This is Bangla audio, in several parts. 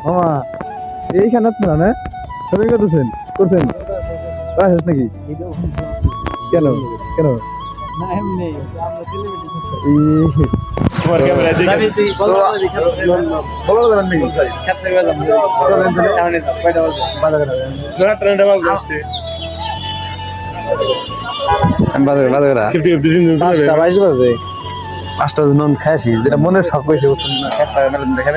মামা এইখানে না না সবাই করতেছেন করছেন আসিস নাকি কেন কেন তোমার ক্যামেরা দেখি বলা যাবেন নাকি জোড়া ট্রেন্ডে বাজ আসছে বাজারে বাজারে ফিফটি ফিফটি দিন পাঁচটা বাইশ বাজে পাঁচটা নুন খাইছি যেটা মনে শখ হয়েছে একটা দেখা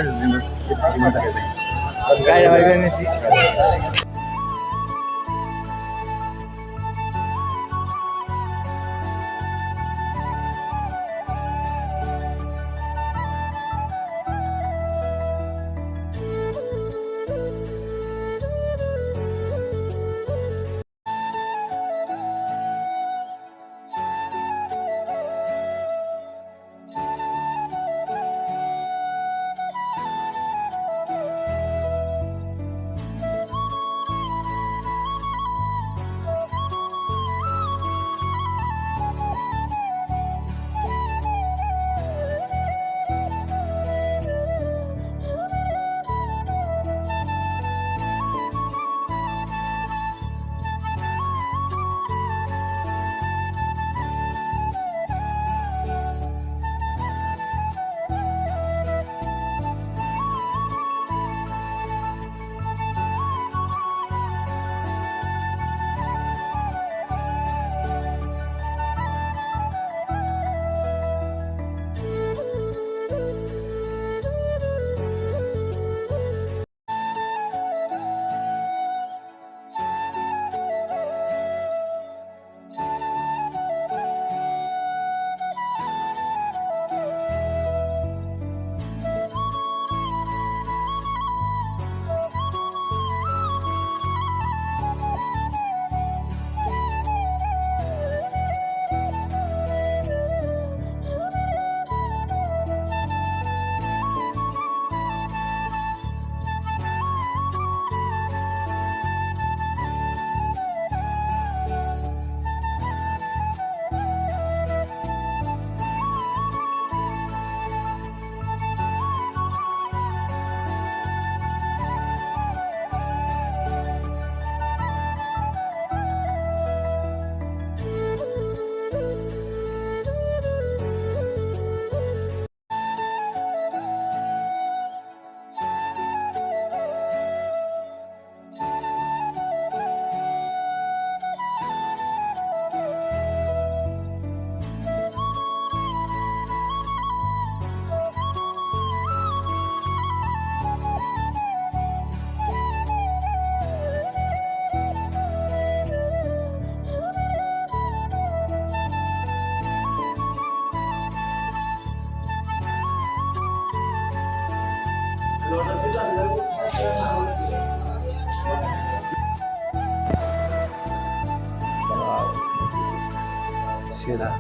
সেরা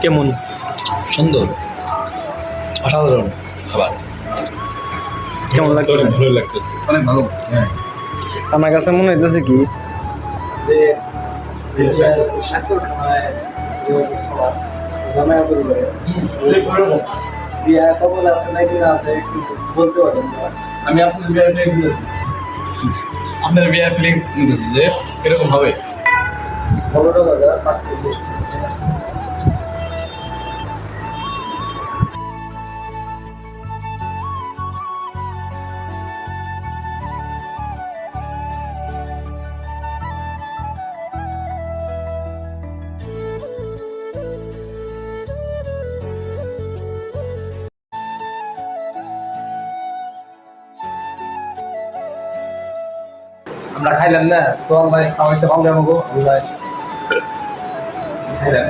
কেমন সুন্দর অসাধারণ খাবার কেমন লাগছে ভালো লাগতেছে অনেক ভালো হ্যাঁ আমার কাছে মনে হইতেছে কি আমি আপনাদের বিয়ার ফ্লেক্স দিয়েছি আপনাদের বিয়ার ফ্লেক্স নিতেছি যে এরকম হবে আমরা খাইলাম না তো ভাই খাওয়াইছে ভালো আমাকে ভাই খাইলাম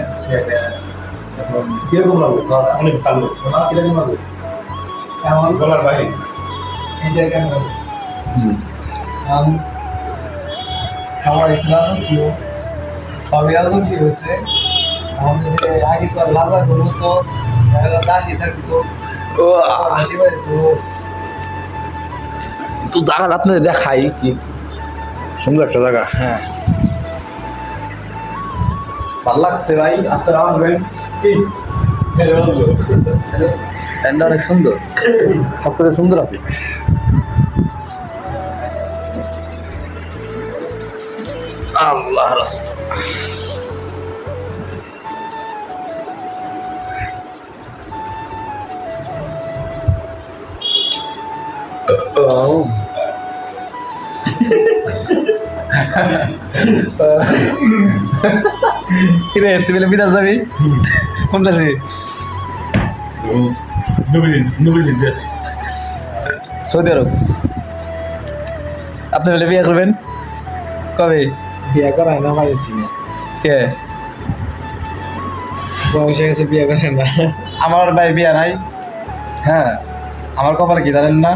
কিরকম লাগলো অনেক ভালো কিরকম লাগলো এমন বলার বাইরে এই যে কেমন খাওয়ার ইসলাম কি সবাই আছেন কি হয়েছে আমাদের যে আগে তো লাভা গুলো তো দাসী থাকতো ও তো জায়গাটা আপনাদের দেখাই কি সুন্দর একটা জায়গা। হ্যাঁ ভালো লাগছে ভাই, আপনারা আসবেন। কি ট্যান্ডা অনেক সুন্দর, সব থেকে সুন্দর আছে। আল্লাহ রাসূল কিরে তুই বলে বিদেশ যাবি? কোন দেশে? সৌদি আরব। আপনি বলে বিয়ে করবেন কবে? বিয়ে করায় না আমাদের দিনে কে? বয়স হয়ে গেছে বিয়ে করে না। আমার ভাই বিয়ে নাই। হ্যাঁ আমার কপালে কি জানেন না?